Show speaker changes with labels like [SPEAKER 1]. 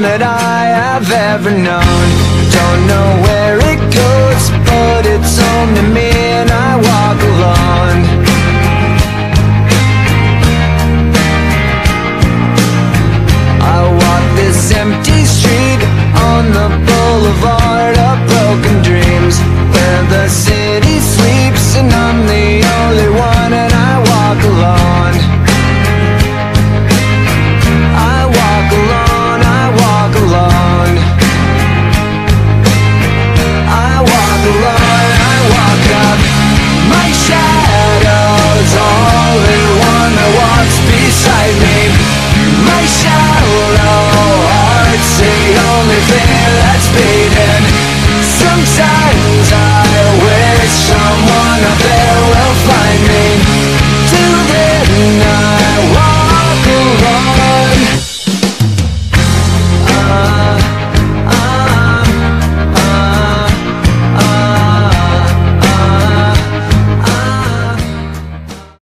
[SPEAKER 1] that I have ever known. Don't know where it goes, but it's home to me, and I walk alone. I walk this empty